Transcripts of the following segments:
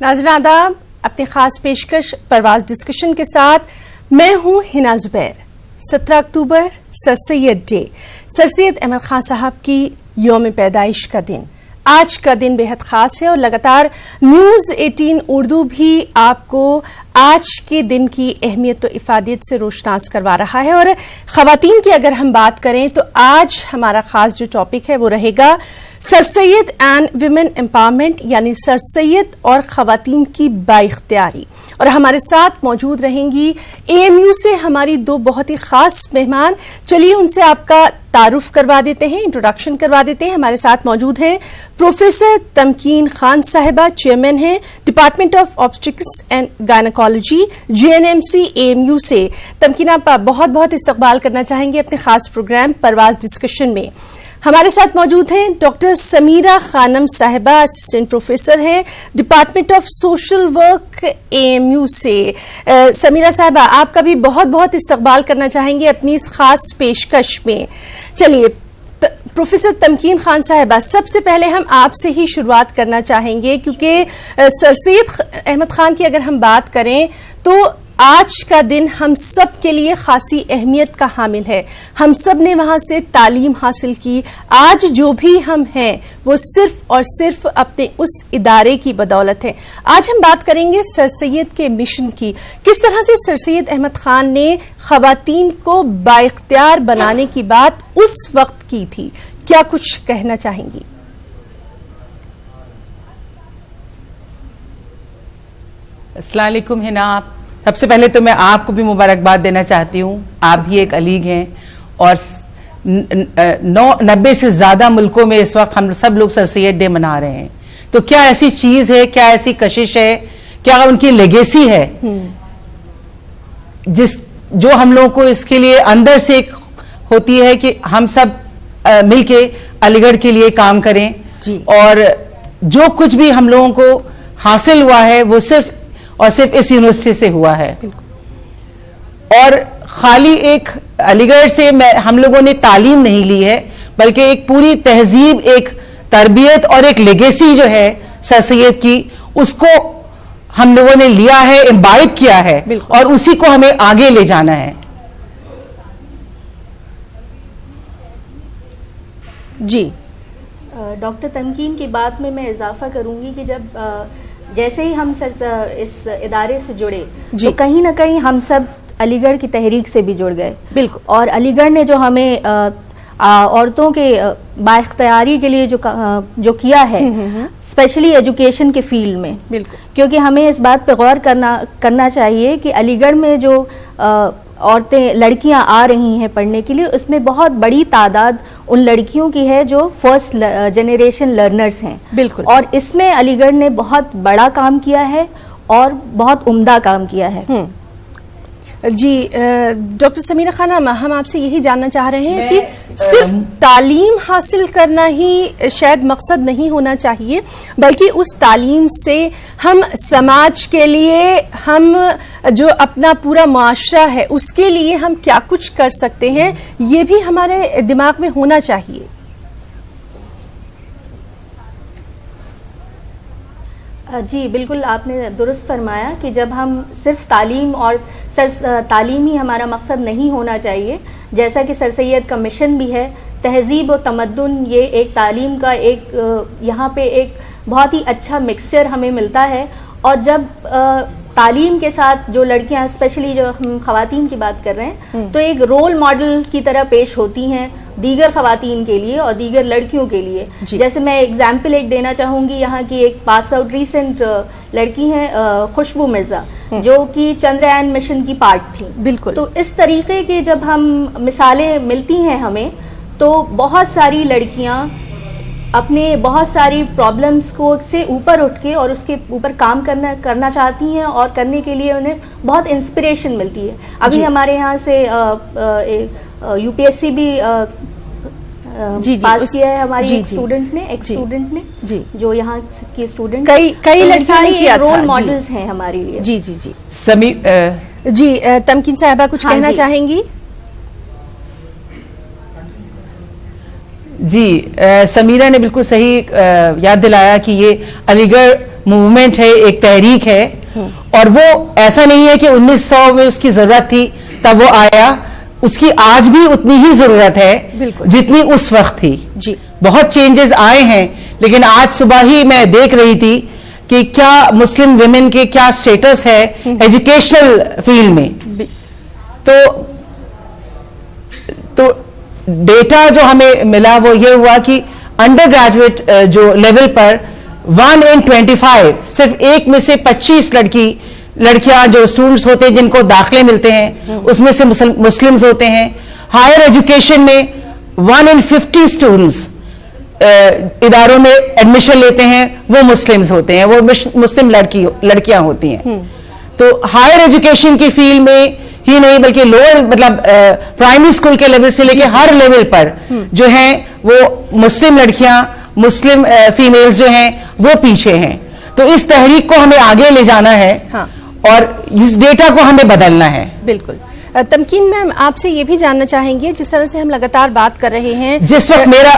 नाज़रीन आदाब, अपनी खास पेशकश परवाज डिस्कशन के साथ मैं हूं हिना जुबैर। 17 अक्टूबर sir Syed day, sir Syed Ahmad Khan Sahab की यौम पैदाइश का दिन। आज का दिन बेहद खास है और लगातार न्यूज़ 18 उर्दू भी आपको आज के दिन की अहमियत तो इफादियत से रोशनास करवा रहा है। और ख़वातीन की अगर हम बात करें तो आज हमारा खास जो टॉपिक है वो रहेगा sir Syed and women empowerment, यानी सर सैयद और ख़वातीन की बाइख्तियारी। और हमारे साथ मौजूद रहेंगी AMU से हमारी दो बहुत ही खास मेहमान। चलिए उनसे आपका तारुफ करवा देते हैं, इंट्रोडक्शन करवा देते हैं। हमारे साथ मौजूद हैं प्रोफेसर तमकीन खान साहिबा, चेयरमैन हैं department of obstetrics and gynaecology JNMC AMU से। तमकीन, आप बहुत बहुत इस्तकबाल करना चाहेंगे अपने खास प्रोग्राम परवाज डिस्कशन में। हमारे साथ मौजूद हैं डॉक्टर समीरा खानम साहिबा, असिस्टेंट प्रोफेसर हैं department of social work AMU से। समीरा साहिबा, आपका भी बहुत बहुत इस्तकबाल करना चाहेंगे अपनी इस खास पेशकश में। चलिए प्रोफेसर तमकीन खान साहिबा, सबसे पहले हम आपसे ही शुरुआत करना चाहेंगे क्योंकि सर सैयद अहमद खान की अगर हम बात करें तो आज का दिन हम सब के लिए खासी अहमियत का हामिल है। हम सब ने वहां से तालीम हासिल की। आज जो भी हम हैं वो सिर्फ और सिर्फ अपने उस इदारे की बदौलत है। आज हम बात करेंगे सर सैयद के मिशन की, किस तरह से सर सैयद अहमद खान ने ख़वातीन को बाइख्तियार बनाने की बात उस वक्त की थी। क्या कुछ कहना चाहेंगी? अस्सलाम वालेकुम हिना। सबसे पहले तो मैं आपको भी मुबारकबाद देना चाहती हूँ। आप भी एक अलीग हैं और 90 से ज्यादा मुल्कों में इस वक्त हम सब लोग सर सैयद डे मना रहे हैं। तो क्या ऐसी चीज है, क्या ऐसी कशिश है, क्या उनकी लेगेसी है जो हम लोगों को इसके लिए अंदर से होती है कि हम सब मिलके अलीगढ़ के लिए काम करें जी। और जो कुछ भी हम लोगों को हासिल हुआ है वो सिर्फ और सिर्फ इस यूनिवर्सिटी से हुआ है। और खाली एक अलीगढ़ से हम लोगों ने तालीम नहीं ली है, बल्कि एक पूरी तहजीब, एक तरबियत और एक लेगेसी जो है सर सैयद की, उसको हम लोगों ने लिया है, इम्बाइब किया है और उसी को हमें आगे ले जाना है। जी डॉक्टर तमकीन की बात में मैं इजाफा करूंगी कि जब जैसे ही हम इस इदारे से जुड़े तो कहीं ना कहीं हम सब अलीगढ़ की तहरीक से भी जुड़ गए। बिल्कुल। और अलीगढ़ ने जो हमें औरतों के बाइख्तियारी के लिए जो किया है, स्पेशली एजुकेशन के फील्ड में, बिल्कुल, क्योंकि हमें इस बात पे गौर करना चाहिए कि अलीगढ़ में जो औरतें, लड़कियां आ रही हैं पढ़ने के लिए, उसमें बहुत बड़ी तादाद उन लड़कियों की है जो फर्स्ट जनरेशन लर्नर्स हैं। बिल्कुल। और इसमें अलीगढ़ ने बहुत बड़ा काम किया है और बहुत उम्दा काम किया है। जी डॉक्टर समीरा खानम, हम आपसे यही जानना चाह रहे हैं कि सिर्फ तालीम हासिल करना ही शायद मकसद नहीं होना चाहिए, बल्कि उस तालीम से हम समाज के लिए, हम जो अपना पूरा मुआशरा है उसके लिए हम क्या कुछ कर सकते हैं, ये भी हमारे दिमाग में होना चाहिए। जी बिल्कुल, आपने दुरुस्त फरमाया कि जब हम सिर्फ तालीम और तालीम ही हमारा मकसद नहीं होना चाहिए, जैसा कि सर सैयद का मिशन भी है, तहजीब और तमद्दुन, ये एक तालीम का एक यहाँ पे एक बहुत ही अच्छा मिक्सचर हमें मिलता है। और जब तालीम के साथ जो लड़कियां, स्पेशली जो हम ख़वातीन की बात कर रहे हैं, तो एक रोल मॉडल की तरह पेश होती हैं दीगर ख़वातीन के लिए और दीगर लड़कियों के लिए। जैसे मैं एग्जाम्पल एक देना चाहूँगी, यहाँ की एक पास आउट रिसेंट लड़की हैं खुशबू मिर्ज़ा, जो कि चंद्रयान मिशन की पार्ट थी। बिल्कुल। तो इस तरीके के जब हम मिसालें मिलती हैं हमें, तो बहुत सारी लड़कियाँ अपने बहुत सारी प्रॉब्लम्स को से ऊपर उठ के और उसके ऊपर काम करना चाहती हैं और करने के लिए उन्हें बहुत इंस्पिरेशन मिलती है। अभी हमारे यहाँ से UPSC भी पास किया है हमारी एक स्टूडेंट ने जी, जो यहाँ की स्टूडेंट, कई लड़कियों ने किया था। रोल मॉडल्स हैं हमारे लिए। जी जी जी जी तमकीन साहिबा कुछ कहना चाहेंगी? जी समीरा ने बिल्कुल सही याद दिलाया कि ये अलीगढ़ मूवमेंट है, एक तहरीक है, और वो ऐसा नहीं है कि 1900 में उसकी जरूरत थी तब वो आया, उसकी आज भी उतनी ही जरूरत है जितनी उस वक्त थी। जी, बहुत चेंजेस आए हैं, लेकिन आज सुबह ही मैं देख रही थी कि क्या मुस्लिम विमेन के क्या स्टेटस है एजुकेशनल फील्ड में। तो डेटा जो हमें मिला वो ये हुआ कि अंडर ग्रेजुएट जो लेवल पर 1 in 25, सिर्फ एक में से 25 लड़कियां जो स्टूडेंट्स होते हैं जिनको दाखिले मिलते हैं उसमें से मुस्लिम्स होते हैं। हायर एजुकेशन में 1 in 50 स्टूडेंट्स इदारों में एडमिशन लेते हैं वो मुस्लिम्स होते हैं, वो मुस्लिम लड़कियां होती हैं। तो हायर एजुकेशन की फील्ड में ही नहीं बल्कि लोअर मतलब प्राइमरी स्कूल के लेवल से लेकर हर लेवल पर जो है वो मुस्लिम लड़कियां, मुस्लिम फीमेल्स जो हैं वो पीछे हैं। तो इस तहरीक को हमें आगे ले जाना है। हाँ। और इस डेटा को हमें बदलना है। बिल्कुल। तमकीन मैम, आपसे ये भी जानना चाहेंगे, जिस तरह से हम लगातार बात कर रहे हैं, जिस वक्त मेरा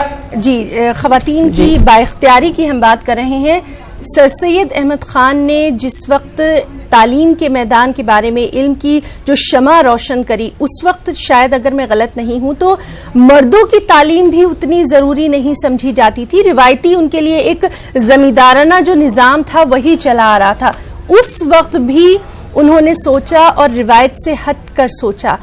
खवातीन की बाइख्तियारी की हम बात कर रहे हैं, सर सैयद अहमद खान ने जिस वक्त तालीम के मैदान के बारे में इल्म की जो शमा रोशन करी, उस वक्त शायद अगर मैं गलत नहीं हूं तो मर्दों की तालीम भी उतनी ज़रूरी नहीं समझी जाती थी। रिवायती उनके लिए एक जमींदाराना जो निज़ाम था वही चला आ रहा था। उस वक्त भी उन्होंने सोचा और रिवायत से हट कर सोचा।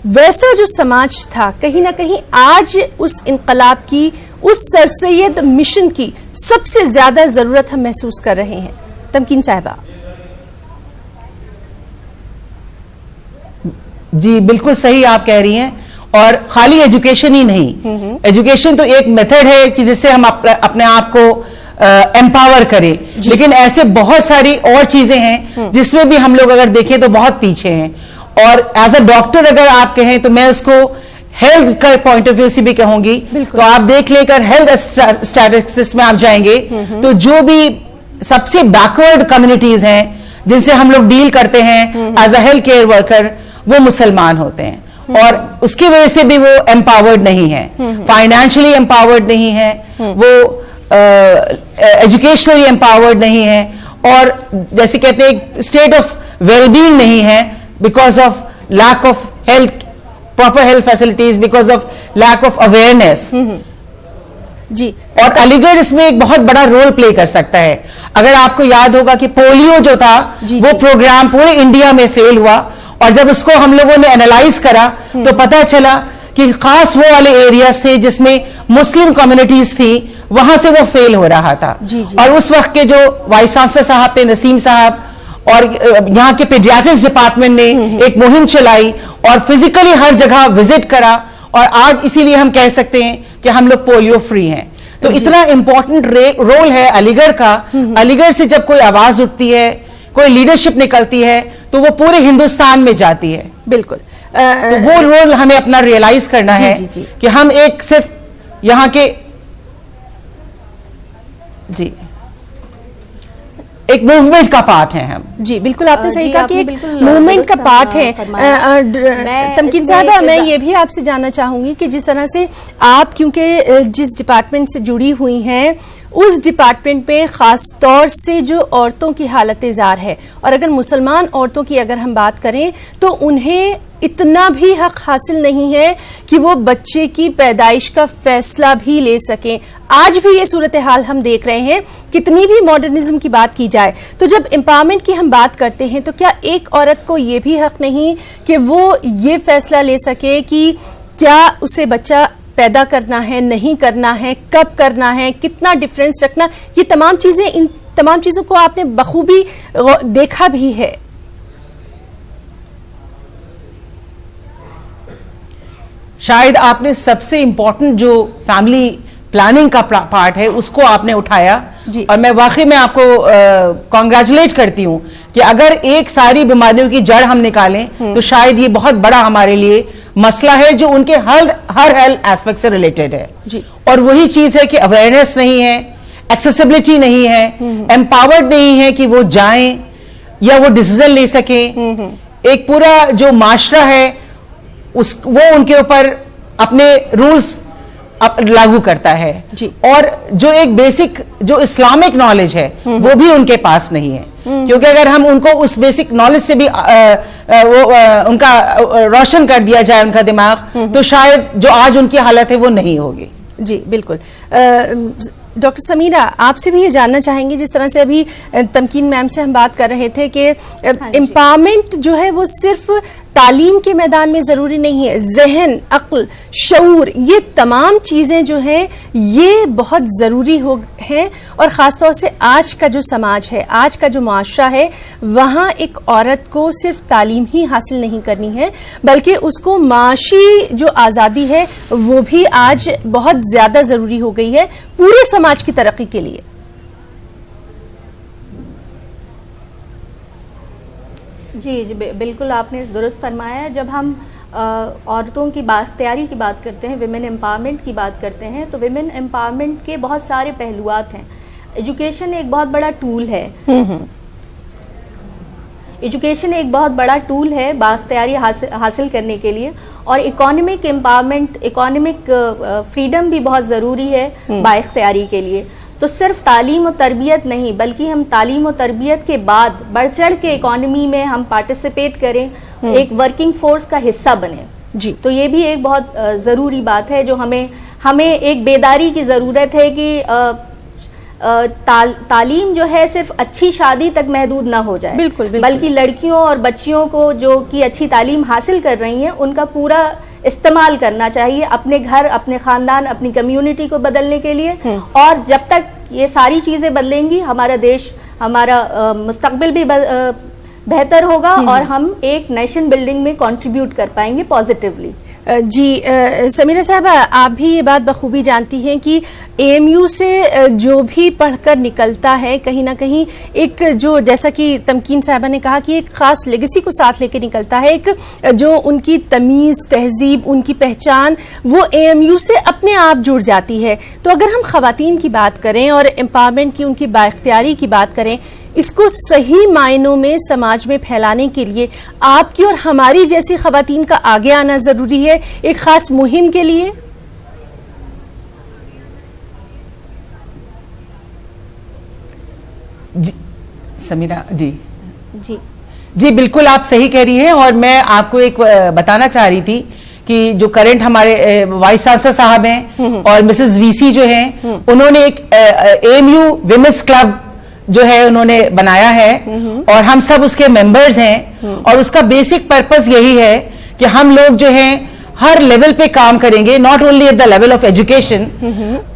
वैसा जो समाज था, कहीं ना कहीं आज उस इनकलाब की, उस सर सैयद मिशन की सबसे ज्यादा जरूरत हम महसूस कर रहे हैं। तमकीन साहिबा। जी बिल्कुल सही आप कह रही हैं। और खाली एजुकेशन ही नहीं, एजुकेशन तो एक मेथड है कि जिससे हम अपने आप को एम्पावर करें, लेकिन ऐसे बहुत सारी और चीजें हैं जिसमें भी हम लोग अगर देखें तो बहुत पीछे हैं। और एज अ डॉक्टर अगर आप कहें तो मैं उसको हेल्थ का पॉइंट ऑफ व्यू से भी कहूंगी। तो आप देख लेकर हेल्थ स्टैटिस्टिक्स में आप जाएंगे तो जो भी सबसे बैकवर्ड कम्युनिटीज हैं जिनसे हम लोग डील करते हैं as a health care worker, वो मुसलमान होते हैं। और उसकी वजह से भी वो एम्पावर्ड नहीं है, फाइनेंशियली एम्पावर्ड नहीं है, वो एजुकेशनली एम्पावर्ड नहीं है, और जैसे कहते हैं स्टेट ऑफ वेलबींग नहीं है because of lack of health, proper health facilities, because of lack of awareness. जी। और अलीगढ़ इसमें एक बहुत बड़ा रोल प्ले कर सकता है। अगर आपको याद होगा कि पोलियो जो था वो प्रोग्राम पूरे इंडिया में फेल हुआ, और जब उसको हम लोगों ने एनालाइज करा तो पता चला कि खास वो वाले एरियाज थे जिसमें मुस्लिम कम्युनिटीज थी, वहां से वो फेल हो रहा था। और उस वक्त के जो वाइस चांसलर साहब थे नसीम साहब, और यहाँ के पीडियाट्रिक्स डिपार्टमेंट ने एक मुहिम चलाई और फिजिकली हर जगह विजिट करा, और आज इसीलिए हम कह सकते हैं कि हम लोग पोलियो फ्री हैं। तो इतना इंपॉर्टेंट रोल है अलीगढ़ का। अलीगढ़ से जब कोई आवाज उठती है, कोई लीडरशिप निकलती है, तो वो पूरे हिंदुस्तान में जाती है। बिल्कुल। तो वो रोल हमें अपना रियलाइज करना है कि हम एक सिर्फ यहाँ के एक मूवमेंट का पार्ट है हम। जी बिल्कुल, आपने सही कहा कि एक मूवमेंट का पार्ट है। तमकीन साहबा, मैं ये भी आपसे जानना चाहूंगी कि जिस तरह से आप, क्योंकि जिस डिपार्टमेंट से जुड़ी हुई हैं, उस डिपार्टमेंट में खास तौर से जो औरतों की हालत जार है, और अगर मुसलमान औरतों की अगर हम बात करें तो उन्हें इतना भी हक हासिल नहीं है कि वो बच्चे की पैदाइश का फैसला भी ले सकें। आज भी ये सूरत हाल हम देख रहे हैं, कितनी भी मॉडर्निज्म की बात की जाए। तो जब एम्पावरमेंट की हम बात करते हैं तो क्या एक औरत को ये भी हक नहीं कि वो ये फैसला ले सके कि क्या उसे बच्चा पैदा करना है, नहीं करना है, कब करना है, कितना डिफरेंस रखना, ये तमाम चीजें, इन तमाम चीजों को आपने बखूबी देखा भी है। शायद आपने सबसे इंपॉर्टेंट जो फैमिली प्लानिंग का पार्ट है उसको आपने उठाया, और मैं वाकई में आपको कॉन्ग्रेचुलेट करती हूँ कि अगर एक सारी बीमारियों की जड़ हम निकालें तो शायद ये बहुत बड़ा हमारे लिए मसला है जो उनके हर हेल्थ एस्पेक्ट से रिलेटेड है। और वही चीज है कि अवेयरनेस नहीं है, एक्सेसिबिलिटी नहीं है, एम्पावर्ड नहीं है कि वो जाएं या वो डिसीजन ले सके। एक पूरा जो माशरा है वो उनके ऊपर अपने रूल्स लागू करता है जी। और जो एक बेसिक जो इस्लामिक नॉलेज है वो भी उनके पास नहीं है, क्योंकि अगर हम उनको उस बेसिक नॉलेज से भी उनका रोशन कर दिया जाए उनका दिमाग, तो शायद जो आज उनकी हालत है वो नहीं होगी। जी बिल्कुल। डॉक्टर समीरा, आपसे भी ये जानना चाहेंगे, जिस तरह से अभी तमकीन मैम से हम बात कर रहे थे कि एम्पावरमेंट जो है वो सिर्फ तालीम के मैदान में ज़रूरी नहीं है, जहन, अक्ल, शऊर, ये तमाम चीज़ें जो हैं ये बहुत ज़रूरी हो हैं। और ख़ास तौर से आज का जो समाज है, आज का जो माशरा है, वहाँ एक औरत को सिर्फ तालीम ही हासिल नहीं करनी है, बल्कि उसको माशी जो आज़ादी है वो भी आज बहुत ज़्यादा ज़रूरी हो गई है पूरे समाज की तरक्की के लिए। जी जी बिल्कुल आपने दुरुस्त फरमाया। जब हम औरतों की बाख्तियारी की बात करते हैं, विमेन एम्पावरमेंट की बात करते हैं, तो विमेन एम्पावरमेंट के बहुत सारे पहलुआत हैं। एजुकेशन एक बहुत बड़ा टूल है। एजुकेशन एक बहुत बड़ा टूल है बाख्तियारी हासिल करने के लिए, और इकोनॉमिक एम्पावरमेंट, इकोनॉमिक फ्रीडम भी बहुत ज़रूरी है बाख्तियारी के लिए। तो सिर्फ तालीम और तरबियत नहीं, बल्कि हम तालीम और तरबियत के बाद बढ़ चढ़ के इकोनॉमी में हम पार्टिसिपेट करें, एक वर्किंग फोर्स का हिस्सा बने जी। तो ये भी एक बहुत ज़रूरी बात है जो हमें एक बेदारी की ज़रूरत है कि तालीम जो है सिर्फ अच्छी शादी तक महदूद ना हो जाए। बिल्कुल, बिल्कुल। बल्कि लड़कियों और बच्चियों को जो कि अच्छी तालीम हासिल कर रही हैं उनका पूरा इस्तेमाल करना चाहिए अपने घर, अपने खानदान, अपनी कम्युनिटी को बदलने के लिए। और जब तक ये सारी चीजें बदलेंगी, हमारा देश, हमारा मुस्तकबिल भी बेहतर होगा और हम एक नेशन बिल्डिंग में कंट्रीब्यूट कर पाएंगे पॉजिटिवली। जी समीरा साहबा, आप भी ये बात बखूबी जानती हैं कि एएमयू से जो भी पढ़कर निकलता है कहीं ना कहीं एक जो, जैसा कि तमकीन साहबा ने कहा, कि एक खास लेगेसी को साथ लेकर निकलता है, एक जो उनकी तमीज़, तहजीब, उनकी पहचान वो एएमयू से अपने आप जुड़ जाती है। तो अगर हम ख़वातीन की बात करें और एम्पावरमेंट की, उनकी बाइख्तियारी की बात करें, इसको सही मायनों में समाज में फैलाने के लिए आपकी और हमारी जैसी ख़वातीन का आगे आना ज़रूरी है एक ख़ास मुहिम के लिए। जी समीरा जी जी जी बिल्कुल आप सही कह रही हैं। और मैं आपको एक बताना चाह रही थी कि जो करंट हमारे वाइस चांसलर साहब हैं और मिसेस वीसी जो हैं, उन्होंने एक एएमयू विमेंस क्लब जो है उन्होंने बनाया है और हम सब उसके मेंबर्स हैं। और उसका बेसिक पर्पस यही है कि हम लोग जो हैं हर लेवल पे काम करेंगे, not only at the level of education.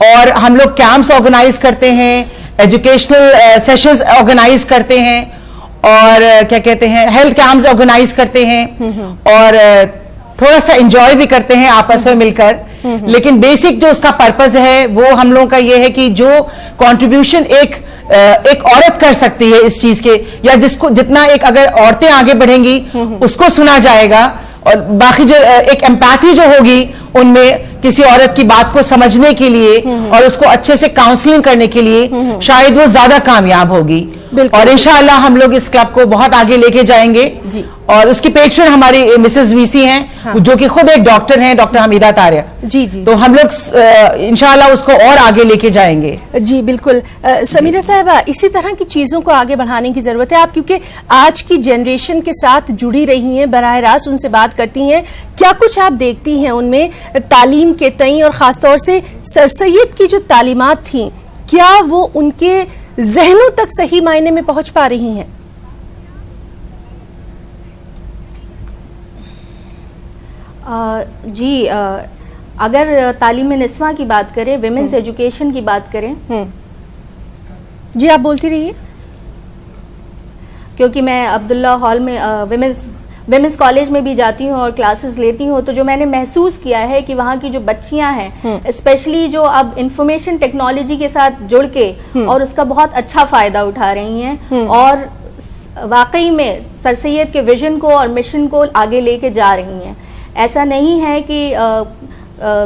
और हम लोग कैंप्स ऑर्गेनाइज करते हैं, एजुकेशनल सेशंस ऑर्गेनाइज करते हैं, और क्या कहते हैं, हेल्थ कैंप्स ऑर्गेनाइज करते हैं, और थोड़ा सा एंजॉय भी करते हैं आपस में मिलकर। लेकिन बेसिक जो उसका पर्पस है वो हम लोगों का ये है कि जो कंट्रीब्यूशन एक औरत कर सकती है इस चीज के, या जिसको जितना एक अगर औरतें आगे बढ़ेंगी उसको सुना जाएगा, और बाकी जो एक एम्पैथी जो होगी उनमें किसी औरत की बात को समझने के लिए और उसको अच्छे से काउंसलिंग करने के लिए शायद वो ज्यादा कामयाब होगी। और इंशाअल्लाह हम लोग इस क्लब को बहुत आगे लेके जाएंगे जी। और उसकी पेट्रन हमारी मिसेस वीसी हैं, हाँ। जो कि खुद एक डॉक्टर हैं, डॉक्टर हमीदा तारिया जी जी। तो हम लोग इंशाअल्लाह उसको और आगे लेके जाएंगे। जी बिल्कुल। समीरा साहबा, इसी तरह की चीजों को आगे बढ़ाने की जरूरत है। आप क्योंकि आज की जनरेशन के साथ जुड़ी रही हैं, बराह रास्त उनसे बात करती हैं, क्या कुछ आप देखती हैं उनमें तालीम के तई, और खासतौर से सर सैयद की जो तालीमात थी, क्या वो उनके जहनों तक सही मायने में पहुंच पा रही हैं? जी अगर तालीम निस्वा की बात करें, विमेंस एजुकेशन की बात करें, जी आप बोलती रहिए। क्योंकि मैं अब्दुल्ला हॉल में विमेंस कॉलेज में भी जाती हूँ और क्लासेस लेती हूँ, तो जो मैंने महसूस किया है कि वहाँ की जो बच्चियां हैं, स्पेशली जो अब इंफॉर्मेशन टेक्नोलॉजी के साथ जुड़ के और उसका बहुत अच्छा फायदा उठा रही हैं और वाकई में सर सैयद के विजन को और मिशन को आगे लेके जा रही हैं। ऐसा नहीं है कि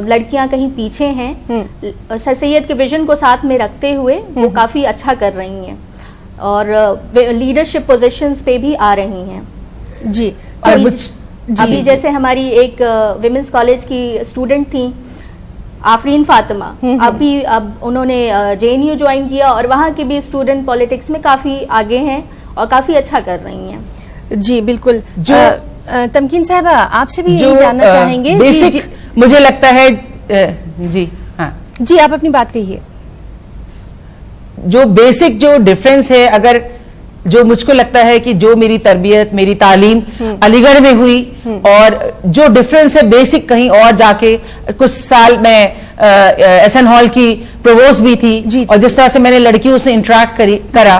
लड़कियां कहीं पीछे हैं। सर सैयद के विजन को साथ में रखते हुए वो काफी अच्छा कर रही हैं और लीडरशिप पोजीशंस पे भी आ रही हैं जी। अभी जैसे हमारी एक विमेंस कॉलेज की स्टूडेंट थी, आफरीन फातिमा, अब उन्होंने JNU ज्वाइन किया और वहाँ के भी स्टूडेंट पॉलिटिक्स में काफी आगे हैं और काफी अच्छा कर रही हैं। जी बिल्कुल। जो तमकीन साहबा आपसे भी यही जानना चाहेंगे। जी, मुझे लगता है जी हाँ जी, आप अपनी बात कहिए। जो बेसिक जो डिफरेंस है, अगर जो मुझको लगता है कि जो मेरी तरबियत, मेरी तालीम अलीगढ़ में हुई और जो डिफरेंस है बेसिक कहीं और जाके, कुछ साल मैं SN हॉल की प्रोवोस्ट भी थी और जिस तरह से मैंने लड़कियों से इंटरेक्ट करा,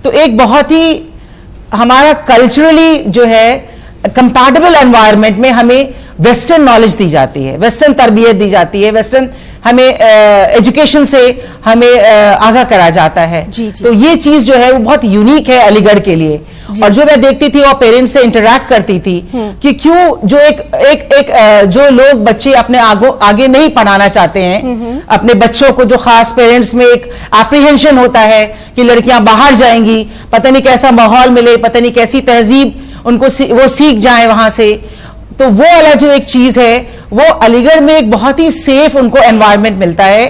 तो एक बहुत ही हमारा कल्चरली जो है कंपैटिबल एनवायरनमेंट में हमें वेस्टर्न नॉलेज दी जाती है, वेस्टर्न तरबियत दी जाती है, वेस्टर्न हमें एजुकेशन से हमें आगाह करा जाता है। तो ये चीज जो है वो बहुत यूनिक है अलीगढ़ के लिए। और जो मैं देखती थी और पेरेंट्स से इंटरेक्ट करती थी कि क्यों जो एक जो लोग बच्चे अपने आगे नहीं पढ़ाना चाहते हैं अपने बच्चों को, जो खास पेरेंट्स में एक एप्रीहेंशन होता है कि लड़कियां बाहर जाएंगी, पता नहीं कैसा माहौल मिले, पता नहीं कैसी तहजीब उनको वो सीख जाए वहां से, तो वो वाला जो एक चीज है वो अलीगढ़ में एक बहुत ही सेफ उनको एनवायरनमेंट मिलता है,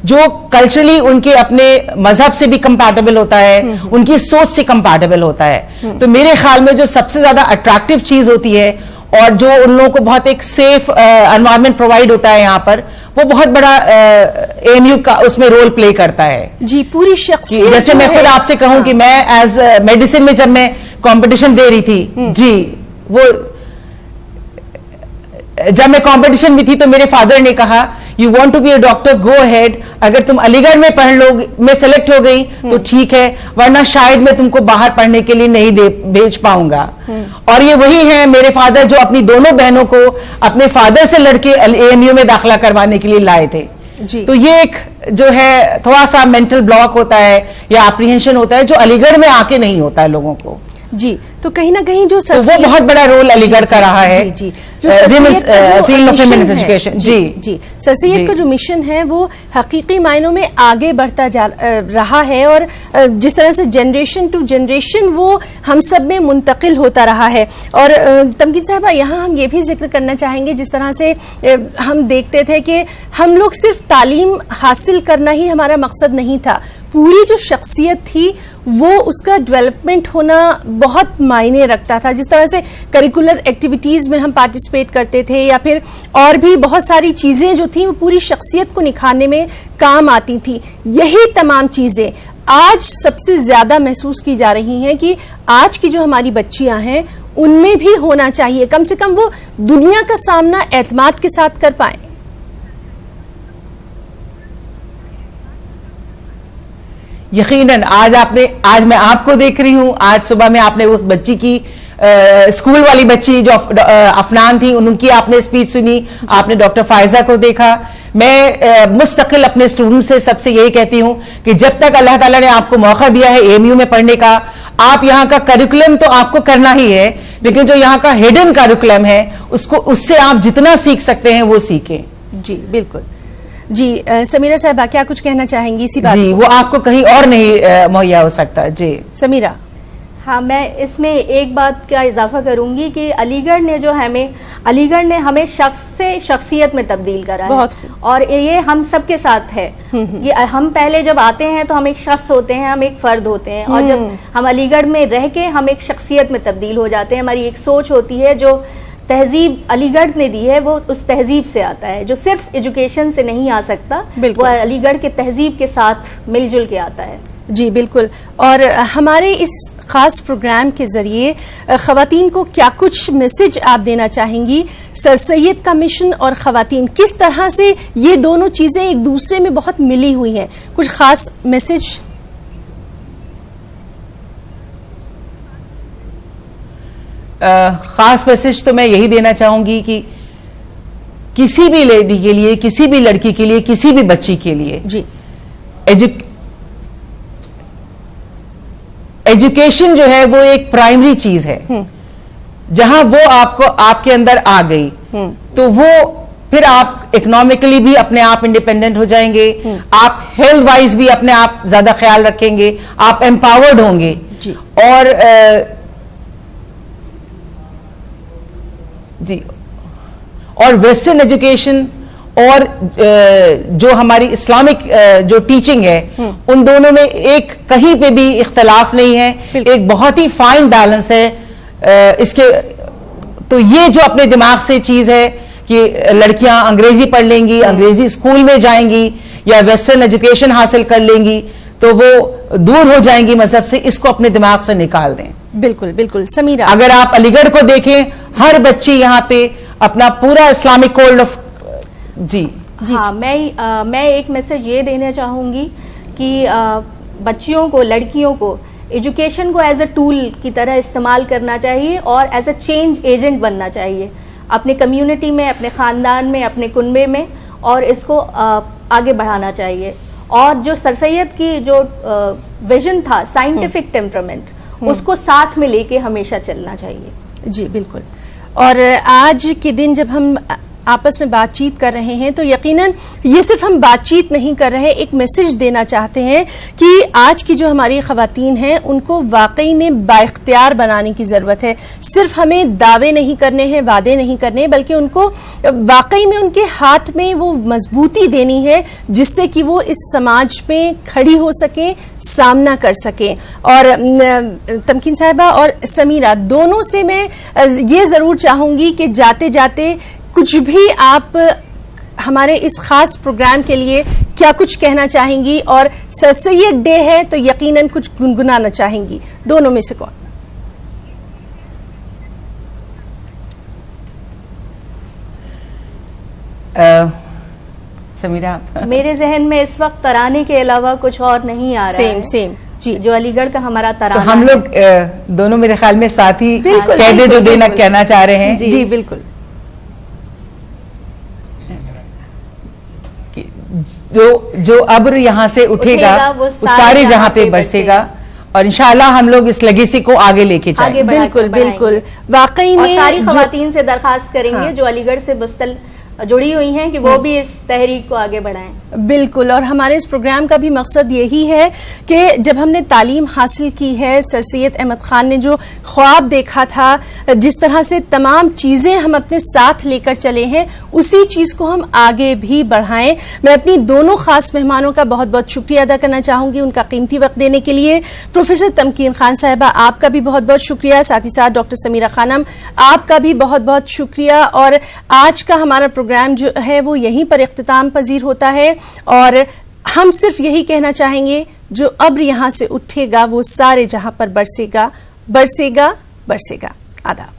जो कल्चरली उनके अपने मजहब से भी कंपैटिबल होता है, उनकी सोच से कंपैटिबल होता है। तो मेरे ख्याल में जो सबसे ज्यादा अट्रैक्टिव चीज होती है और जो उन लोगों को बहुत एक सेफ एनवायरनमेंट प्रोवाइड होता है यहाँ पर, वो बहुत बड़ा ANU का उसमें रोल प्ले करता है। जी, पूरी शख्सियत जैसे मैं खुद आपसे कहूं कि मैं एज मेडिसिन में जब मैं कंपटीशन दे रही थी, जी वो जब मैं कंपटीशन में थी तो मेरे फादर ने कहा, you want to be a doctor, go ahead, अगर तुम अलीगढ़ में पढ़ लो, में सेलेक्ट हो गई तो ठीक है, वरना शायद मैं तुमको बाहर पढ़ने के लिए नहीं भेज पाऊंगा। और ये वही है मेरे फादर जो अपनी दोनों बहनों को अपने फादर से लड़के ANU में दाखिला करवाने के लिए लाए थे। तो ये एक जो है थोड़ा सा मेंटल ब्लॉक होता है या एप्रीहेंशन होता है जो अलीगढ़ में आके नहीं होता है लोगों को। जी, तो कहीं ना कहीं जो तो वो बहुत बड़ा रोल अलीगढ़ का रहा है। जी, जो फील्ड ऑफ फेमिनिस्ट एजुकेशन। जी, सर सैयद का जो मिशन है वो हकीकी मायनों में आगे बढ़ता जा रहा है और जिस तरह से जनरेशन टू जनरेशन वो हम सब में मुंतकिल होता रहा है। और तमकीन साहबा, यहाँ हम ये भी जिक्र करना चाहेंगे, जिस तरह से हम देखते थे कि हम लोग सिर्फ तालीम हासिल करना ही हमारा मकसद नहीं था, पूरी जो शख्सियत थी वो उसका डेवलपमेंट होना बहुत मायने रखता था। जिस तरह से करिकुलर एक्टिविटीज़ में हम पार्टिसिपेट करते थे या फिर और भी बहुत सारी चीज़ें जो थी वो पूरी शख्सियत को निखारने में काम आती थी। यही तमाम चीज़ें आज सबसे ज़्यादा महसूस की जा रही हैं कि आज की जो हमारी बच्चियां हैं उनमें भी होना चाहिए, कम से कम वो दुनिया का सामना एतमाद के साथ कर पाएं। यकीनन आज मैं आपको देख रही हूं, आज सुबह में आपने उस बच्ची की स्कूल वाली बच्ची जो अफनान थी उनकी आपने स्पीच सुनी, आपने डॉक्टर फायजा को देखा। मैं मुस्तकिल अपने स्टूडेंट से सबसे यही कहती हूं कि जब तक अल्लाह ताला ने आपको मौका दिया है ANU में पढ़ने का, आप यहाँ का करिकुलम तो आपको करना ही है, लेकिन जो यहाँ का हिडन करिकुलम है उससे आप जितना सीख सकते हैं वो सीखें। जी बिल्कुल। जी समीरा साहबा, क्या कुछ कहना चाहेंगी इसी बात? जी, वो आपको कहीं और नहीं मुहैया हो सकता। जी समीरा। हाँ, मैं इसमें एक बात का इजाफा करूंगी कि अलीगढ़ ने हमें शख्स से शख्सियत में तब्दील करा है और ये हम सबके साथ है। ये हम पहले जब आते हैं तो हम एक शख्स होते हैं, हम एक फर्द होते हैं, और जब हम अलीगढ़ में रह के हम एक शख्सियत में तब्दील हो जाते हैं। हमारी एक सोच होती है, जो तहजीब अलीगढ़ ने दी है वो उस तहजीब से आता है, जो सिर्फ एजुकेशन से नहीं आ सकता, वो अलीगढ़ के तहजीब के साथ मिलजुल के आता है। जी बिल्कुल। और हमारे इस खास प्रोग्राम के जरिए ख़वातीन को क्या कुछ मैसेज आप देना चाहेंगी? सर सैयद का मिशन और ख़वातीन, किस तरह से ये दोनों चीज़ें एक दूसरे में बहुत मिली हुई हैं, कुछ खास मैसेज? खास मैसेज तो मैं यही देना चाहूंगी कि किसी भी लेडी के लिए, किसी भी लड़की के लिए, किसी भी बच्ची के लिए जी एजुकेशन जो है वो एक प्राइमरी चीज है। जहां वो आपके अंदर आ गई तो वो फिर आप इकोनॉमिकली भी अपने आप इंडिपेंडेंट हो जाएंगे, आप हेल्थ वाइज भी अपने आप ज्यादा ख्याल रखेंगे, आप एम्पावर्ड होंगे। और जी, और वेस्टर्न एजुकेशन और जो हमारी इस्लामिक जो टीचिंग है उन दोनों में एक कहीं पे भी इख्तलाफ नहीं है, एक बहुत ही फाइन बैलेंस है। इसके तो ये जो अपने दिमाग से चीज है कि लड़कियां अंग्रेजी पढ़ लेंगी, अंग्रेजी स्कूल में जाएंगी या वेस्टर्न एजुकेशन हासिल कर लेंगी तो वो दूर हो जाएंगी मजहब से, इसको अपने दिमाग से निकाल दें। बिल्कुल बिल्कुल। समीरा, अगर आप अलीगढ़ को देखें, हर बच्ची यहाँ पे अपना पूरा इस्लामिक कोड ऑफ जी। हाँ, मैं एक मैसेज ये देना चाहूंगी कि बच्चियों को, लड़कियों को एजुकेशन को एज अ टूल की तरह इस्तेमाल करना चाहिए और एज अ चेंज एजेंट बनना चाहिए अपने कम्युनिटी में, अपने खानदान में, अपने कुनबे में, और इसको आगे बढ़ाना चाहिए। और जो सर सैयद की जो विजन था, साइंटिफिक टेम्परामेंट, उसको साथ में लेके हमेशा चलना चाहिए। जी बिल्कुल। और आज के दिन जब हम आपस में बातचीत कर रहे हैं तो यकीनन ये सिर्फ हम बातचीत नहीं कर रहे, एक मैसेज देना चाहते हैं कि आज की जो हमारी ख़वातीन हैं उनको वाकई में बाइख्तियार बनाने की ज़रूरत है। सिर्फ हमें दावे नहीं करने हैं, वादे नहीं करने, बल्कि उनको वाकई में उनके हाथ में वो मजबूती देनी है जिससे कि वो इस समाज में खड़ी हो सकें, सामना कर सकें। और तमकीन साहिबा और समीरा, दोनों से मैं ये ज़रूर चाहूँगी कि जाते जाते कुछ भी आप हमारे इस खास प्रोग्राम के लिए क्या कुछ कहना चाहेंगी, और सर सैयद डे है तो यकीनन कुछ गुनगुनाना चाहेंगी, दोनों में से कौन? समीरा, मेरे जहन में इस वक्त तराने के अलावा कुछ और नहीं आ रहा है। सेम जी, जो अलीगढ़ का हमारा तराना तो हम लोग दोनों मेरे ख्याल में साथ ही कह दे जो देना कहना चाह रहे हैं। जी बिल्कुल। जो अब्र यहाँ से उठेगा वो सारे जहाँ पे बरसेगा, और इंशाल्लाह हम लोग इस लेगेसी को आगे लेके जाएंगे। बिल्कुल बिल्कुल। वाकई में सारी ख़वातीन से दरखास्त करेंगे जो अलीगढ़ से बुस्तल जुड़ी हुई हैं कि वो भी इस तहरीक को आगे बढ़ाएं। बिल्कुल। और हमारे इस प्रोग्राम का भी मकसद यही है कि जब हमने तालीम हासिल की है, सर सैयद अहमद खान ने जो ख्वाब देखा था, जिस तरह से तमाम चीज़ें हम अपने साथ लेकर चले हैं, उसी चीज़ को हम आगे भी बढ़ाएं। मैं अपनी दोनों खास मेहमानों का बहुत बहुत शुक्रिया अदा करना चाहूँगी उनका कीमती वक्त देने के लिए। प्रोफेसर तमकीन खान साहिबा, आपका भी बहुत बहुत शुक्रिया। साथ ही साथ डॉक्टर समीरा खानम, आपका भी बहुत बहुत शुक्रिया। और आज का हमारा प्रोग्राम जो है वो यहीं पर इख्तिताम पजीर होता है, और हम सिर्फ यही कहना चाहेंगे, जो अब्र यहां से उठेगा वो सारे जहां पर बरसेगा, बरसेगा, बरसेगा। आदाब।